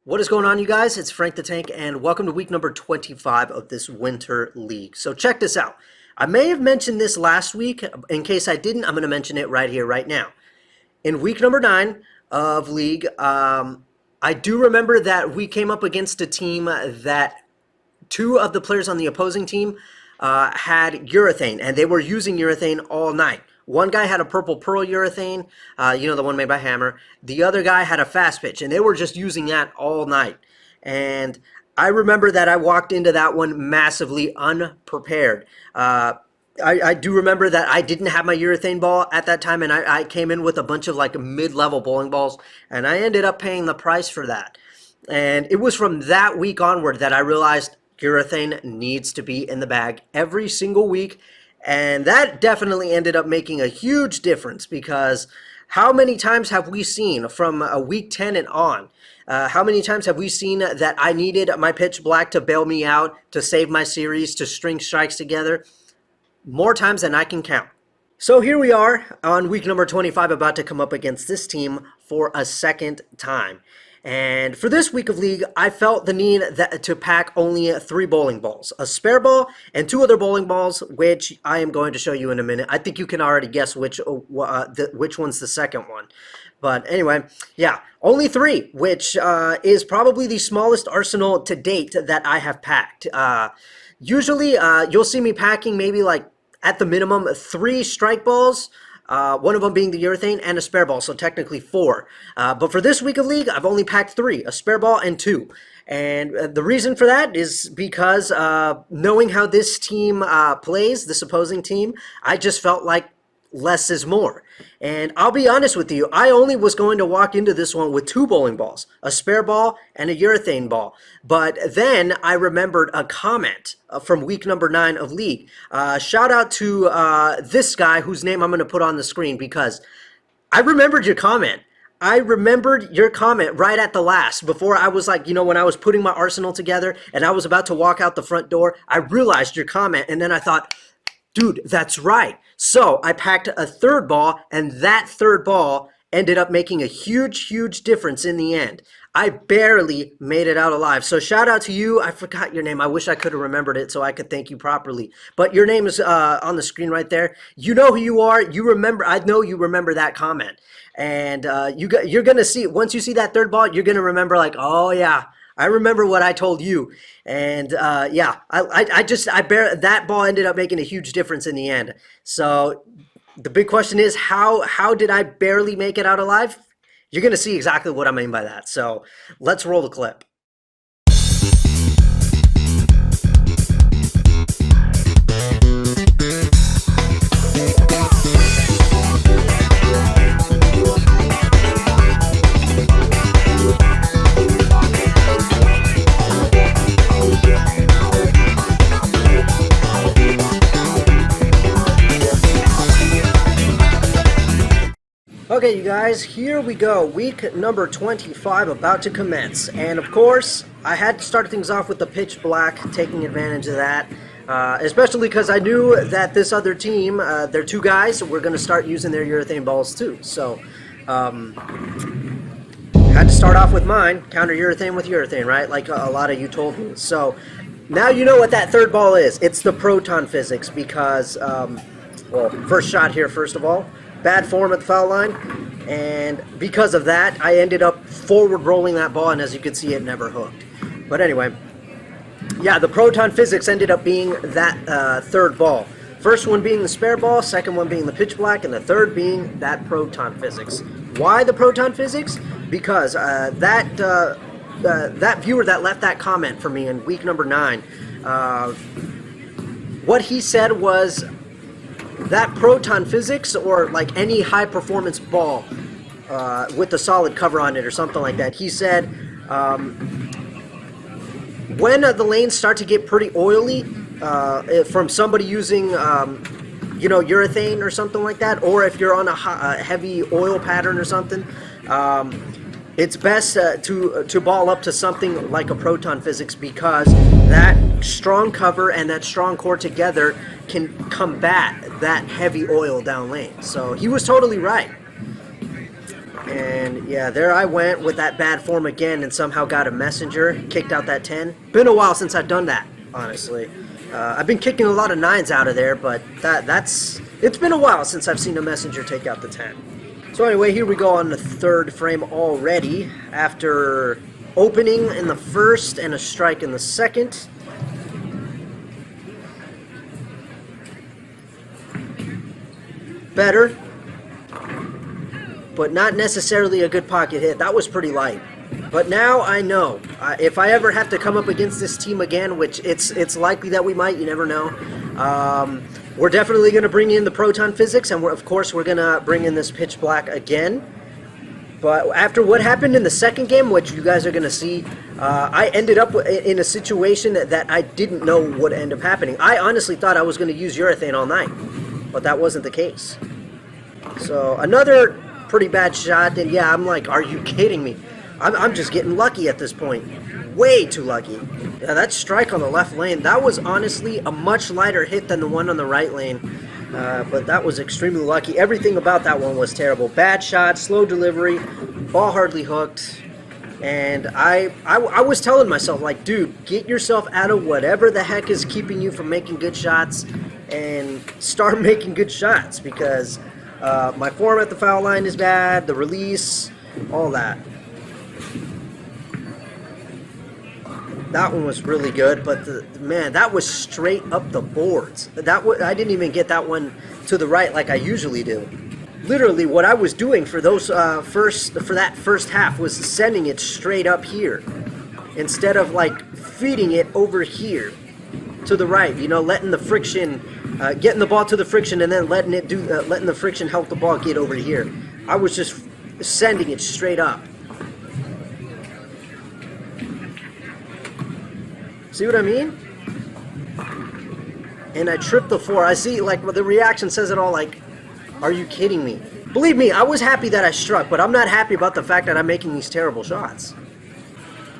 What is going on, you guys? It's Frank the Tank, and welcome to week number 25 of this Winter League. So check this out. I may have mentioned this last week. In case I didn't, I'm going to mention it right here, right now. In week number 9 of League, I do remember that we came up against a team that two of the players on the opposing team had urethane, and they were using urethane all night. One guy had a purple pearl urethane, the one made by Hammer. The other guy had a fast pitch, and they were just using that all night. And I remember that I walked into that one massively unprepared. I do remember that I didn't have my urethane ball at that time, and I came in with a bunch of like mid-level bowling balls, and I ended up paying the price for that. And it was from that week onward that I realized urethane needs to be in the bag every single week. And that definitely ended up making a huge difference, because how many times have we seen from week 10 and on, how many times have we seen that I needed my pitch black to bail me out, to save my series, to string strikes together? More times than I can count. So here we are on week number 25, about to come up against this team for a second time. And for this week of League, I felt the need to pack only 3 bowling balls, a spare ball, and 2 other bowling balls, which I am going to show you in a minute. I think you can already guess which one's the second one. But anyway, yeah, only 3, which is probably the smallest arsenal to date that I have packed. Usually, you'll see me packing maybe like, at the minimum, 3 strike balls, one of them being the urethane, and a spare ball, so technically 4. But for this week of League, I've only packed 3, a spare ball and 2. And the reason for that is because knowing how this team plays, this opposing team, I just felt like less is more. And I'll be honest with you, I only was going to walk into this one with 2 bowling balls, a spare ball and a urethane ball. But then I remembered a comment from week number 9 of League. Shout out to this guy whose name I'm going to put on the screen, because I remembered your comment. I remembered your comment right at the last, before I was like, when I was putting my arsenal together and I was about to walk out the front door, I realized your comment, and then I thought, dude, that's right. So I packed a 3rd ball, and that 3rd ball ended up making a huge, huge difference in the end. I barely made it out alive. So shout out to you. I forgot your name. I wish I could have remembered it so I could thank you properly. But your name is on the screen right there. You know who you are. You remember. I know you remember that comment. And you're going to see, once you see that 3rd ball, you're going to remember like, oh yeah, I remember what I told you. And yeah, that ball ended up making a huge difference in the end. So the big question is, how did I barely make it out alive? You're going to see exactly what I mean by that. So let's roll the clip. Okay, you guys, here we go. Week number 25 about to commence. And of course, I had to start things off with the pitch black, taking advantage of that. Especially because I knew that this other team, their 2 guys, were going to start using their urethane balls too. So, had to start off with mine, counter urethane with urethane, right? Like a lot of you told me. So, now you know what that 3rd ball is. It's the proton physics, because, well, first shot here, first of all. Bad form at the foul line, and because of that, I ended up forward rolling that ball, and as you can see, it never hooked. But anyway, yeah, the proton physics ended up being that 3rd ball. First one being the spare ball, second one being the pitch black, and the 3rd being that proton physics. Why the proton physics? Because that viewer that left that comment for me in week number 9, what he said was, that proton physics, or like any high performance ball with a solid cover on it or something like that, he said when the lanes start to get pretty oily from somebody using urethane or something like that, or if you're on a heavy oil pattern or something, it's best to ball up to something like a proton physics, because that strong cover and that strong core together can combat that heavy oil down lane. So he was totally right. And yeah, there I went with that bad form again and somehow got a messenger, kicked out that 10. Been a while since I've done that, honestly. I've been kicking a lot of 9s out of there, but it's been a while since I've seen a messenger take out the 10. So anyway, here we go on the third frame already, after opening in the first and a strike in the second. Better, but not necessarily a good pocket hit. That was pretty light. But now I know, if I ever have to come up against this team again, which it's likely that we might, you never know, we're definitely going to bring in the proton physics, and of course we're going to bring in this pitch black again. But after what happened in the second game, which you guys are going to see, I ended up in a situation that I didn't know would end up happening. I honestly thought I was going to use urethane all night, but that wasn't the case. So another pretty bad shot, and yeah, I'm like, are you kidding me? I'm just getting lucky at this point. Way too lucky. Yeah, that strike on the left lane, that was honestly a much lighter hit than the one on the right lane. But that was extremely lucky. Everything about that one was terrible. Bad shot, slow delivery, ball hardly hooked. And I was telling myself, like, dude, get yourself out of whatever the heck is keeping you from making good shots and start making good shots, because my form at the foul line is bad, the release, all that. That one was really good, but man, that was straight up the boards. I didn't even get that one to the right like I usually do. Literally, what I was doing for those that first half was sending it straight up here, instead of like feeding it over here to the right. You know, letting the friction, getting the ball to the friction, and then letting the friction help the ball get over here. I was just sending it straight up. See what I mean? And I tripped the 4. I see, like, the reaction says it all, like, are you kidding me? Believe me, I was happy that I struck, but I'm not happy about the fact that I'm making these terrible shots.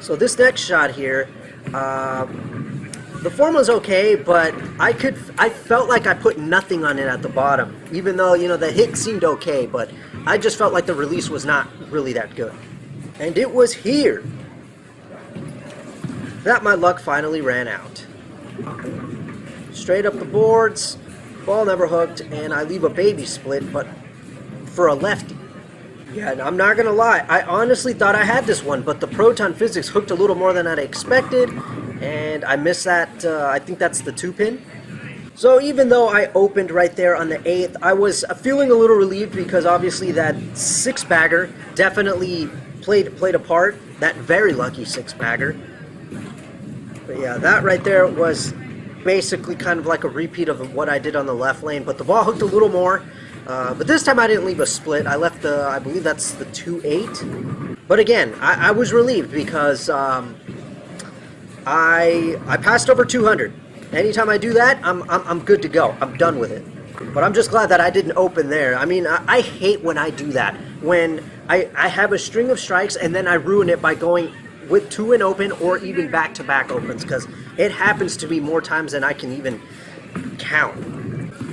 So this next shot here, the form was okay, but I felt like I put nothing on it at the bottom, even though, you know, the hit seemed okay, but I just felt like the release was not really that good. And it was here that my luck finally ran out. Straight up the boards, ball never hooked, and I leave a baby split, but for a lefty. Yeah, I'm not gonna lie, I honestly thought I had this one, but the proton physics hooked a little more than I'd expected, and I missed that. I think that's the 2-pin. So even though I opened right there on the 8th, I was feeling a little relieved, because obviously that 6-bagger definitely played a part, that very lucky 6-bagger. But yeah, that right there was basically kind of like a repeat of what I did on the left lane, but the ball hooked a little more. But this time I didn't leave a split. I left I believe that's the 2-8. But again, I was relieved, because I passed over 200. Anytime I do that, I'm good to go. I'm done with it. But I'm just glad that I didn't open there. I mean, I hate when I do that. When I have a string of strikes and then I ruin it by going with 2 in open or even back-to-back opens, because it happens to me more times than I can even count.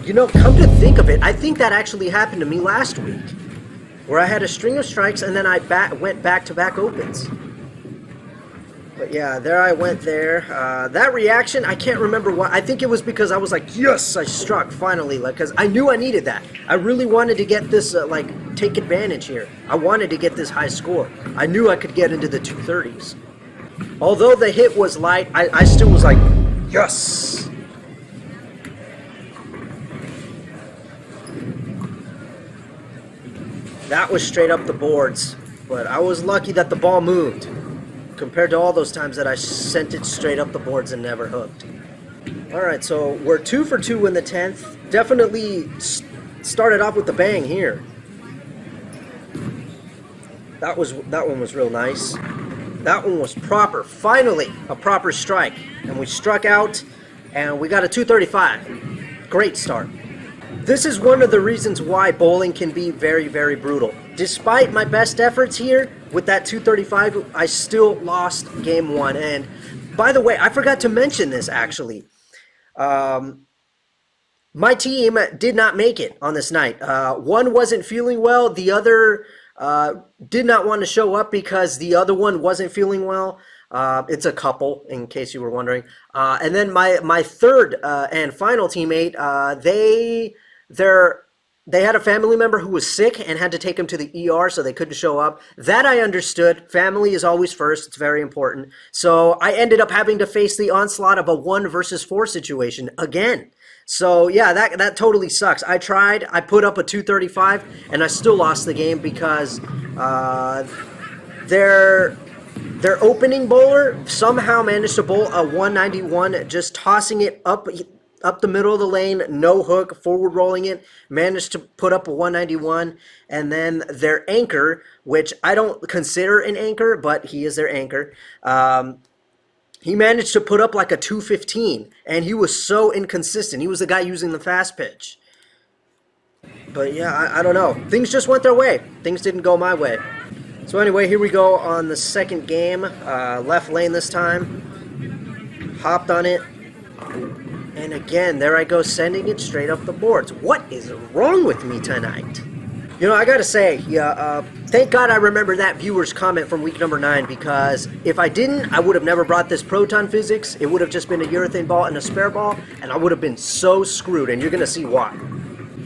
You know, come to think of it, I think that actually happened to me last week, where I had a string of strikes and then I went back-to-back opens. But yeah, there I went there. That reaction, I can't remember why. I think it was because I was like, yes, I struck finally, like, because I knew I needed that. I really wanted to get this, like, take advantage here. I wanted to get this high score. I knew I could get into the 230s. Although the hit was light, I still was like, yes. That was straight up the boards, but I was lucky that the ball moved, compared to all those times that I sent it straight up the boards and never hooked. Alright, so we're 2 for 2 in the 10th. Definitely started off with a bang here. That one was real nice. That one was proper. Finally, a proper strike. And we struck out, and we got a 235. Great start. This is one of the reasons why bowling can be very, very brutal. Despite my best efforts here, with that 235, I still lost game 1. And by the way, I forgot to mention this actually. My team did not make it on this night. One wasn't feeling well. The other did not want to show up because the other one wasn't feeling well. It's a couple, in case you were wondering. And then my third and final teammate, they're they had a family member who was sick and had to take him to the ER, so they couldn't show up. That I understood. Family is always first. It's very important. So I ended up having to face the onslaught of a 1 versus 4 situation again. So yeah, that totally sucks. I tried. I put up a 235, and I still lost the game because their opening bowler somehow managed to bowl a 191, just tossing it up the middle of the lane, no hook, forward rolling it, managed to put up a 191. And then their anchor, which I don't consider an anchor, but he is their anchor, he managed to put up like a 215, and he was so inconsistent. He was the guy using the fast pitch. But yeah, I don't know. Things just went their way. Things didn't go my way. So anyway, here we go on the second game. Left lane this time. Hopped on it. And again, there I go, sending it straight up the boards. What is wrong with me tonight? You know, I gotta say, thank God I remember that viewer's comment from week number 9, because if I didn't, I would have never brought this proton physics. It would have just been a urethane ball and a spare ball, and I would have been so screwed, and you're gonna see why.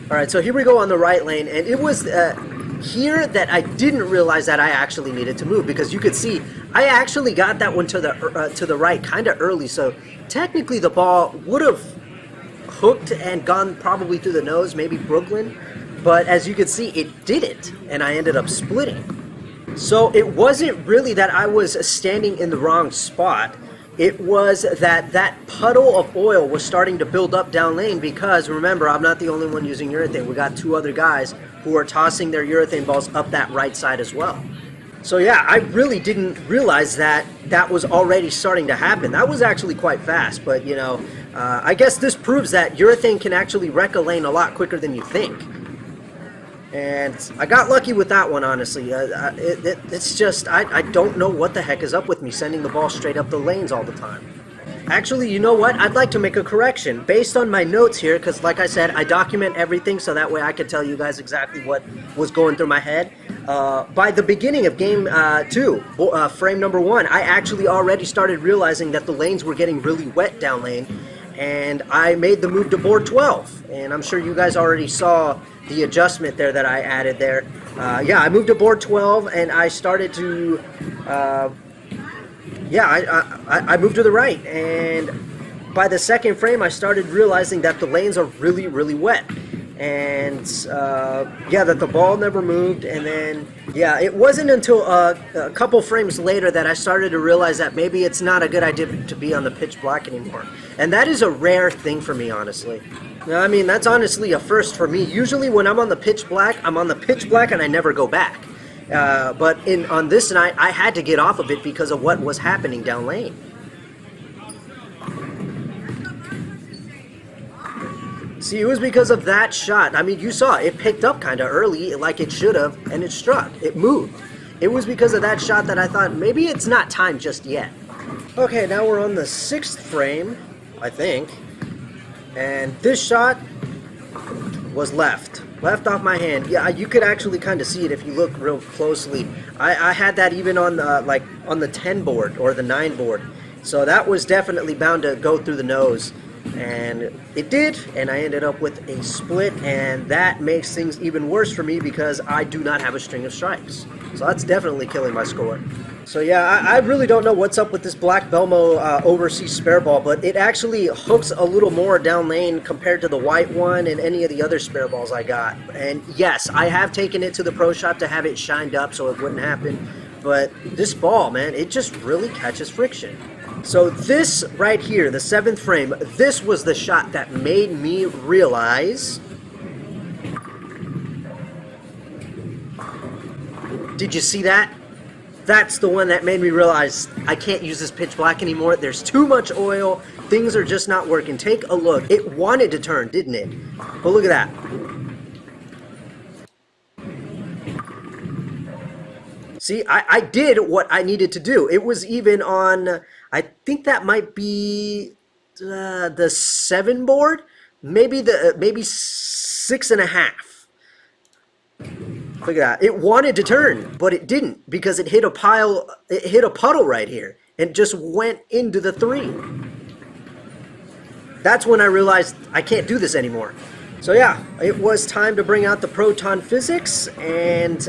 Alright, so here we go on the right lane, and it was here that I didn't realize that I actually needed to move, because you could see I actually got that one to the right kind of early, so technically the ball would have hooked and gone probably through the nose, maybe Brooklyn, but as you can see, it didn't, and I ended up splitting. So it wasn't really that I was standing in the wrong spot. It was that puddle of oil was starting to build up down lane, because remember, I'm not the only one using urethane. We got 2 other guys who are tossing their urethane balls up that right side as well. So yeah, I really didn't realize that was already starting to happen. That was actually quite fast, but you know, I guess this proves that urethane can actually wreck a lane a lot quicker than you think. And I got lucky with that one, honestly. It's just, I don't know what the heck is up with me sending the ball straight up the lanes all the time. Actually, you know what? I'd like to make a correction. Based on my notes here, because like I said, I document everything so that way I could tell you guys exactly what was going through my head. By the beginning of game 2, frame number 1, I actually already started realizing that the lanes were getting really wet down lane, and I made the move to board 12. And I'm sure you guys already saw the adjustment there that I added there. Yeah, I moved to board 12, and I started to... I moved to the right, and by the second frame I started realizing that the lanes are really, really wet, and yeah, that the ball never moved. And then yeah, it wasn't until a couple frames later that I started to realize that maybe it's not a good idea to be on the pitch black anymore, and that is a rare thing for me, honestly. I mean, that's honestly a first for me. Usually when I'm on the pitch black, I'm on the pitch black and I never go back. But on this night, I had to get off of it because of what was happening down lane. See, it was because of that shot. I mean, you saw it picked up kind of early, like it should have, and it struck. It moved. It was because of that shot that I thought, maybe it's not time just yet. Okay, now we're on the 6th frame, I think. And this shot was left off my hand. Yeah, you could actually kind of see it if you look real closely. I had that even on the on the 10 board or the 9 board, so that was definitely bound to go through the nose, and it did, and I ended up with a split, and that makes things even worse for me because I do not have a string of strikes, so that's definitely killing my score. So yeah, I really don't know what's up with this Black Belmo overseas spare ball, but it actually hooks a little more down lane compared to the white one and any of the other spare balls I got. And yes, I have taken it to the pro shop to have it shined up so it wouldn't happen, but this ball, man, it just really catches friction. So this right here, the 7th frame, this was the shot that made me realize... Did you see that? That's the one that made me realize I can't use this pitch black anymore. There's too much oil. Things are just not working. Take a look. It wanted to turn, didn't it? But look at that. See, I did what I needed to do. It was even on, I think that might be the 7 board, maybe 6.5. Look at that. It wanted to turn, but it didn't because it hit a pile, it hit a puddle right here and just went into the 3. That's when I realized I can't do this anymore. So yeah, it was time to bring out the proton physics, and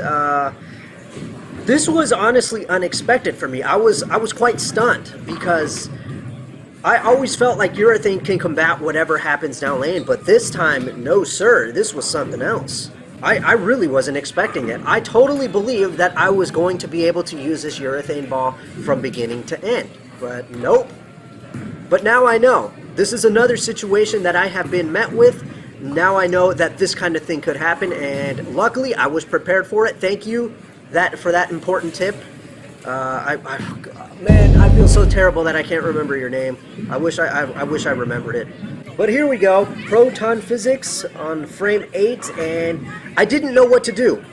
this was honestly unexpected for me. I was quite stunned because I always felt like urethane can combat whatever happens down lane, but this time, no sir, this was something else. I really wasn't expecting it. I totally believed that I was going to be able to use this urethane ball from beginning to end, but nope. But now I know. This is another situation that I have been met with. Now I know that this kind of thing could happen, and luckily I was prepared for it. Thank you for that important tip. Man, I feel so terrible that I can't remember your name. I wish I remembered it. But here we go, proton physics on frame 8, and I didn't know what to do.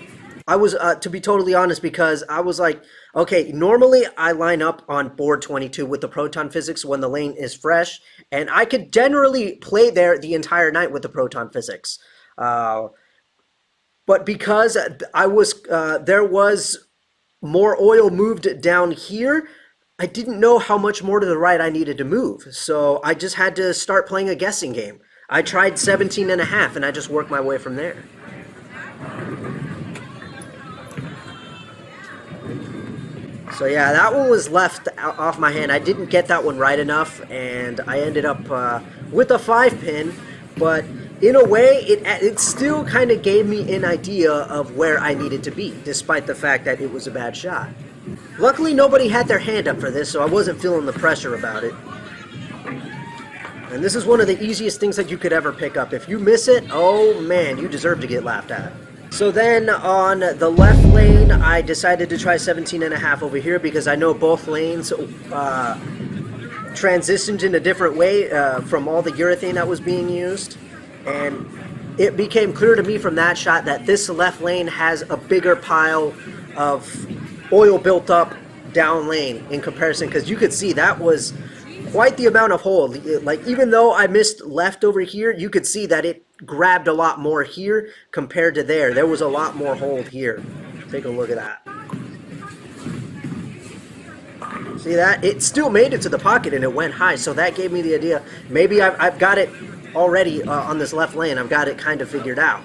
I was, to be totally honest, because I was like, okay, normally I line up on board 22 with the proton physics when the lane is fresh, and I could generally play there the entire night with the proton physics. But because there was more oil moved down here, I didn't know how much more to the right I needed to move. So I just had to start playing a guessing game. I tried 17.5 and I just worked my way from there. So yeah, that one was left off my hand. I didn't get that one right enough, and I ended up with a 5-pin, but in a way, it still kind of gave me an idea of where I needed to be, despite the fact that it was a bad shot. Luckily, nobody had their hand up for this, so I wasn't feeling the pressure about it. And this is one of the easiest things that you could ever pick up. If you miss it, oh man, you deserve to get laughed at. So then on the left lane, I decided to try 17.5 over here because I know both lanes transitioned in a different way from all the urethane that was being used. And it became clear to me from that shot that this left lane has a bigger pile of oil built up down lane in comparison, because you could see that was quite the amount of hold. Like, even though I missed left over here, you could see that it grabbed a lot more here compared to there. There was a lot more hold here. Take a look at that. See that? It still made it to the pocket and it went high, so that gave me the idea. Maybe I've got it already on this left lane. I've got it kind of figured out.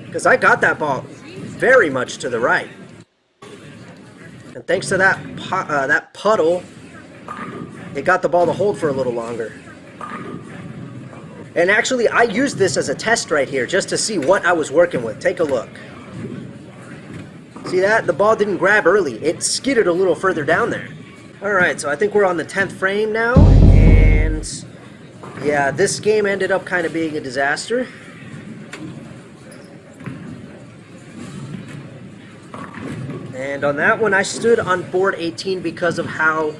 Because I got that ball very much to the right. And thanks to that puddle, it got the ball to hold for a little longer. And actually, I used this as a test right here just to see what I was working with. Take a look. See that? The ball didn't grab early. It skidded a little further down there. Alright, so I think we're on the 10th frame now. And yeah, this game ended up kind of being a disaster. And on that one, I stood on board 18 because of how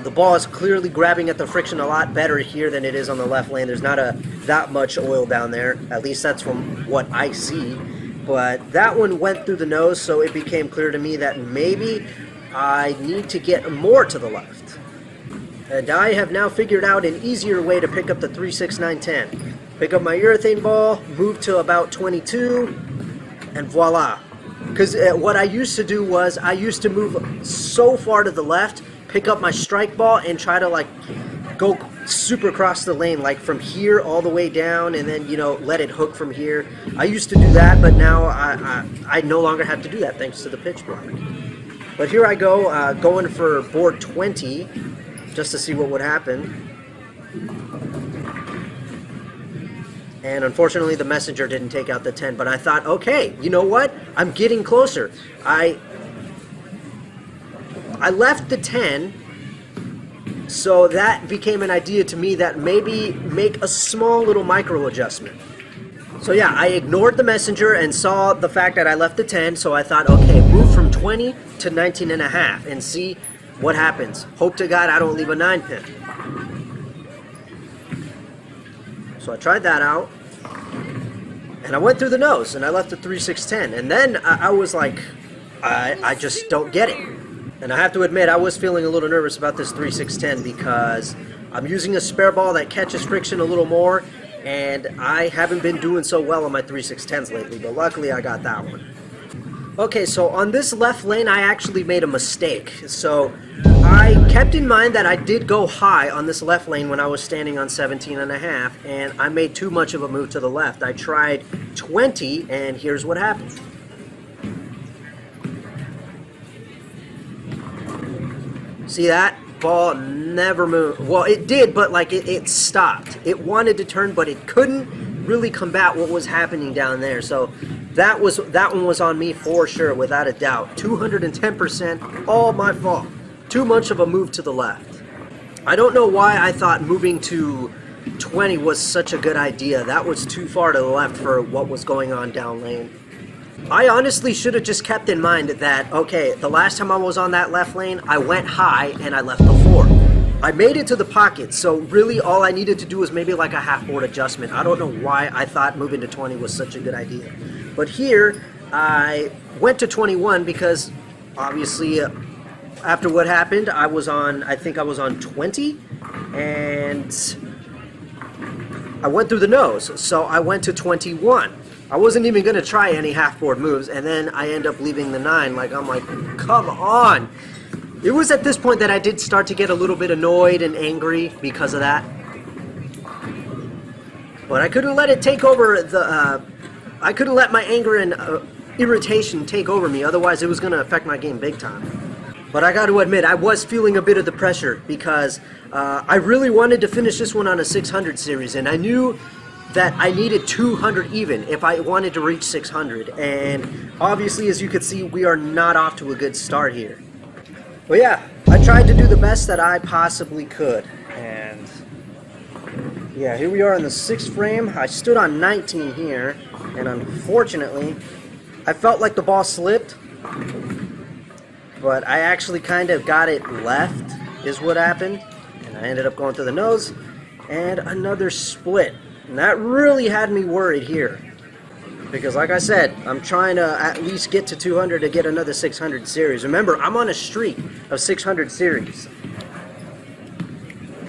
the ball is clearly grabbing at the friction a lot better here than it is on the left lane. There's not that much oil down there. At least that's from what I see. But that one went through the nose, so it became clear to me that maybe I need to get more to the left. And I have now figured out an easier way to pick up the 3, 6, 9, 10. Pick up my urethane ball, move to about 22, and voila. Because what I used to do was I used to move so far to the left, pick up my strike ball, and try to like go super across the lane, like from here all the way down, and then, you know, let it hook from here. I used to do that, but now I no longer have to do that thanks to the pitch block. But here I go, going for board 20, just to see what would happen. And unfortunately, the messenger didn't take out the 10, but I thought, okay, you know what? I'm getting closer. I left the 10, so that became an idea to me that maybe make a small little micro adjustment. So yeah, I ignored the messenger and saw the fact that I left the 10, so I thought, okay, move from 20 to 19.5 and see what happens. Hope to God I don't leave a 9-pin. So I tried that out, and I went through the nose, and I left the 3, 6, 10, and then I was like, I just don't get it. And I have to admit, I was feeling a little nervous about this 3, 6, 10 because I'm using a spare ball that catches friction a little more, and I haven't been doing so well on my 3, 6, 10s lately, but luckily I got that one. Okay, so on this left lane, I actually made a mistake. So I kept in mind that I did go high on this left lane when I was standing on 17 and a half, and I made too much of a move to the left. I tried 20, and here's what happened. See that? Ball never moved. Well, it did, but like it stopped. It wanted to turn, but it couldn't really combat what was happening down there. So that one was on me for sure, without a doubt. 210%, all my fault. Too much of a move to the left. I don't know why I thought moving to 20 was such a good idea. That was too far to the left for what was going on down lane. I honestly should have just kept in mind that, okay, the last time I was on that left lane, I went high and I left the 4. I made it to the pocket, so really all I needed to do was maybe like a half board adjustment. I don't know why I thought moving to 20 was such a good idea. But here, I went to 21 because obviously after what happened, I think I was on 20, and I went through the nose, so I went to 21. I wasn't even going to try any half-board moves, and then I end up leaving the 9. I'm like, come on! It was at this point that I did start to get a little bit annoyed and angry because of that. But I couldn't let it take over I couldn't let my anger and irritation take over me, otherwise it was going to affect my game big time. But I got to admit, I was feeling a bit of the pressure because I really wanted to finish this one on a 600 series, and I knew that I needed 200 even if I wanted to reach 600, and obviously, as you can see, we are not off to a good start here. But yeah, I tried to do the best that I possibly could, and yeah, here we are in the 6th frame. I stood on 19 here, and unfortunately, I felt like the ball slipped, but I actually kind of got it left, is what happened, and I ended up going through the nose, and another split. And that really had me worried here. Because like I said, I'm trying to at least get to 200 to get another 600 series. Remember, I'm on a streak of 600 series.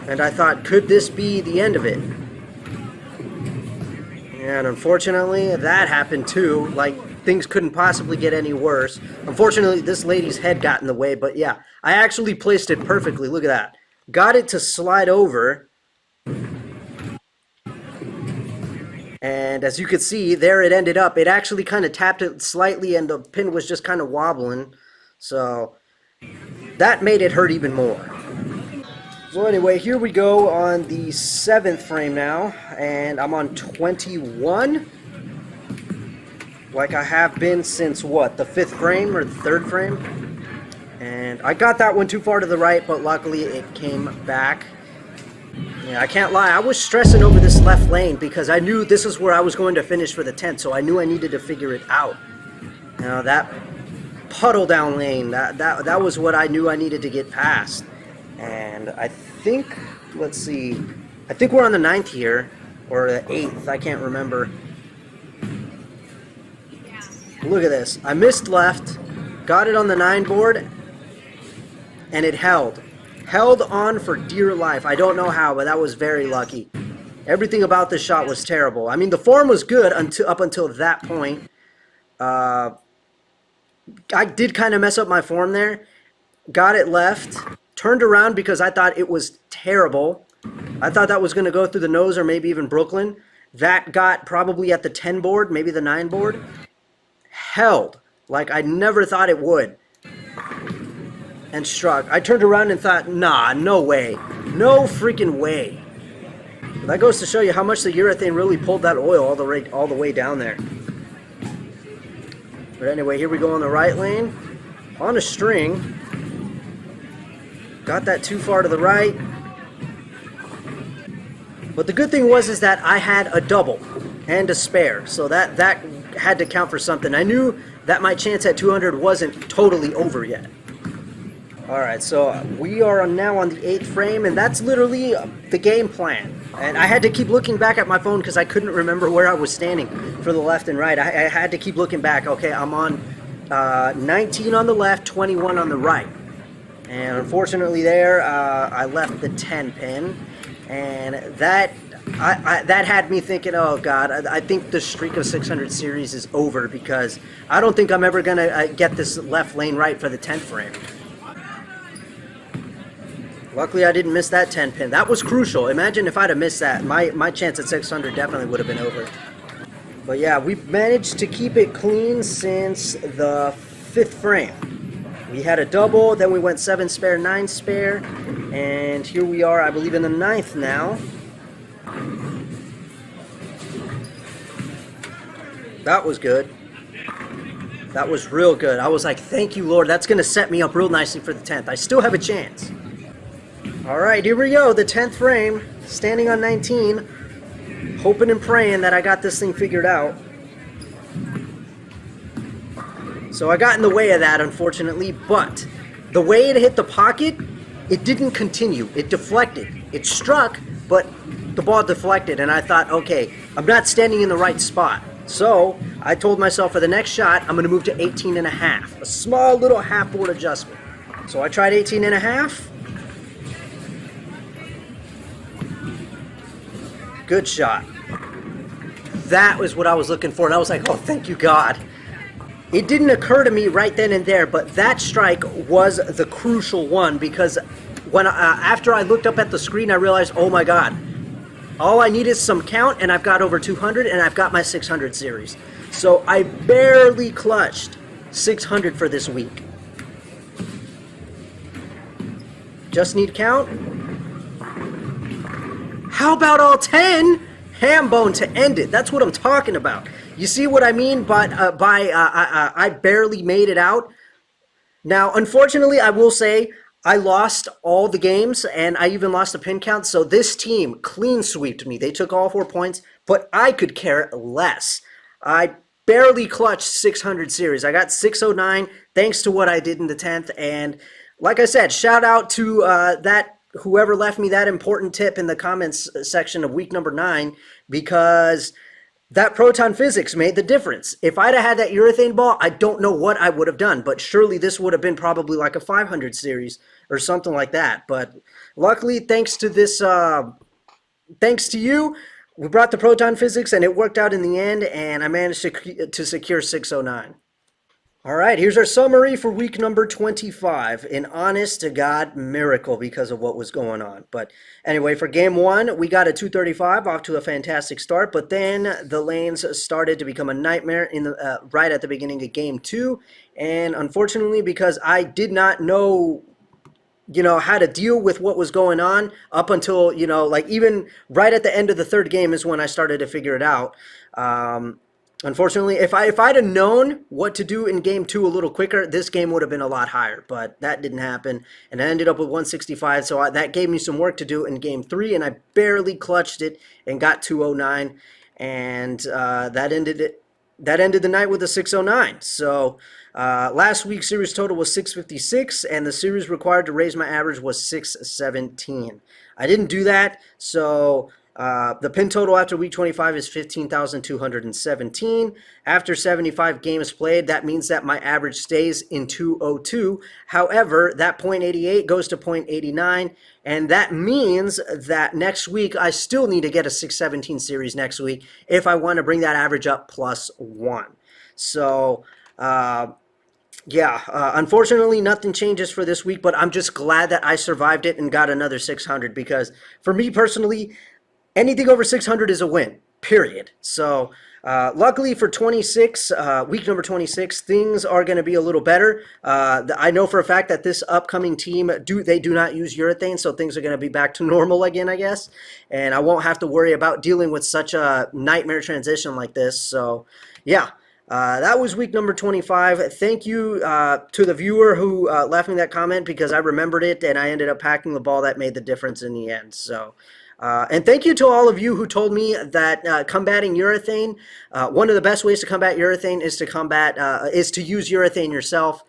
And I thought, could this be the end of it? And unfortunately, that happened too. Like, things couldn't possibly get any worse. Unfortunately, this lady's head got in the way. But yeah, I actually placed it perfectly. Look at that. Got it to slide over. And as you can see, there it ended up. It actually kind of tapped it slightly, and the pin was just kind of wobbling. So that made it hurt even more. So anyway, here we go on the 7th frame now, and I'm on 21. Like I have been since, what, the 5th frame or the 3rd frame? And I got that one too far to the right, but luckily it came back. Yeah, I can't lie, I was stressing over this left lane because I knew this is where I was going to finish for the 10th, so I knew I needed to figure it out. Now that puddle down lane, that was what I knew I needed to get past. And I think, let's see, I think we're on the 9th here, or the 8th, I can't remember. Look at this, I missed left, got it on the 9 board, and it held. Held on for dear life. I don't know how, but that was very lucky. Everything about this shot was terrible. I mean, the form was good up until that point. I did kind of mess up my form there. Got it left. Turned around because I thought it was terrible. I thought that was going to go through the nose or maybe even Brooklyn. That got probably at the 10 board, maybe the 9 board. Held like I never thought it would. And struck. I turned around and thought, nah, no way. No freaking way. That goes to show you how much the urethane really pulled that oil all the way down there. But anyway, here we go on the right lane. On a string. Got that too far to the right. But the good thing was that I had a double and a spare. So that had to count for something. I knew that my chance at 200 wasn't totally over yet. Alright, so we are now on the 8th frame, and that's literally the game plan. And I had to keep looking back at my phone because I couldn't remember where I was standing for the left and right. I had to keep looking back. Okay, I'm on 19 on the left, 21 on the right. And unfortunately there, I left the 10 pin. And that That had me thinking, oh God, I think the streak of 600 series is over because I don't think I'm ever gonna get this left lane right for the 10th frame. Luckily, I didn't miss that 10 pin. That was crucial. Imagine if I'd have missed that. My chance at 600 definitely would have been over. But yeah, we've managed to keep it clean since the 5th frame. We had a double, then we went 7 spare, 9 spare, and here we are, I believe, in the 9th now. That was good. That was real good. I was like, thank you, Lord. That's going to set me up real nicely for the 10th. I still have a chance. All right, here we go. The 10th frame, standing on 19, hoping and praying that I got this thing figured out. So I got in the way of that, unfortunately, but the way it hit the pocket, it didn't continue. It deflected. It struck, but the ball deflected, and I thought, okay, I'm not standing in the right spot. So I told myself for the next shot, I'm going to move to 18 and a half, a small little half board adjustment. So I tried 18 and a half. Good shot. That was what I was looking for, and I was like, oh, thank you, God. It didn't occur to me right then and there, but that strike was the crucial one because when after I looked up at the screen, I realized, oh my God, all I need is some count, and I've got over 200, and I've got my 600 series. So I barely clutched 600 for this week. Just need count. How about all 10? Ham bone to end it. That's what I'm talking about. You see what I mean? But I barely made it out. Now, unfortunately, I will say I lost all the games, and I even lost the pin count. So this team clean sweeped me. They took all 4 points, but I could care less. I barely clutched 600 series. I got 609 thanks to what I did in the 10th. And like I said, shout out to that whoever left me that important tip in the comments section of week number 9, because that proton physics made the difference. If I'd have had that urethane ball, I don't know what I would have done, but surely this would have been probably like a 500 series or something like that. But luckily, thanks to this, thanks to you, we brought the proton physics and it worked out in the end, and I managed to secure 609. All right, here's our summary for week number 25. An honest-to-God miracle because of what was going on. But anyway, for game 1, we got a 235 off to a fantastic start, but then the lanes started to become a nightmare in the right at the beginning of game 2. And unfortunately, because I did not know how to deal with what was going on up until, like even right at the end of the 3rd game is when I started to figure it out. Unfortunately, if I'd have known what to do in game 2 a little quicker, this game would have been a lot higher, but that didn't happen, and I ended up with 165, so that gave me some work to do in game 3, and I barely clutched it and got 209, and that ended the night with a 609. So last week's series total was 656, and the series required to raise my average was 617. I didn't do that, so the pin total after week 25 is 15,217. After 75 games played, that means that my average stays in 202. However, that .88 goes to .89, and that means that next week I still need to get a 617 series next week if I want to bring that average up +1. So, yeah, unfortunately, nothing changes for this week, but I'm just glad that I survived it and got another 600 because for me personally, anything over 600 is a win, period. So luckily for 26, week number 26, things are going to be a little better. I know for a fact that this upcoming team, they do not use urethane, so things are going to be back to normal again, I guess. And I won't have to worry about dealing with such a nightmare transition like this. So, yeah. That was week number 25. Thank you to the viewer who left me that comment because I remembered it and I ended up packing the ball that made the difference in the end. So. And thank you to all of you who told me that combating urethane, one of the best ways to combat urethane is to use urethane yourself,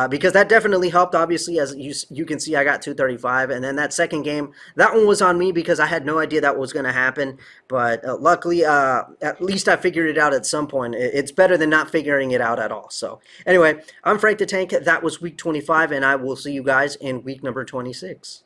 because that definitely helped. Obviously, as you can see, I got 235, and then that second game, that one was on me because I had no idea that was going to happen. But luckily, at least I figured it out at some point. It's better than not figuring it out at all. So anyway, I'm Frank the Tank. That was week 25, and I will see you guys in week number 26.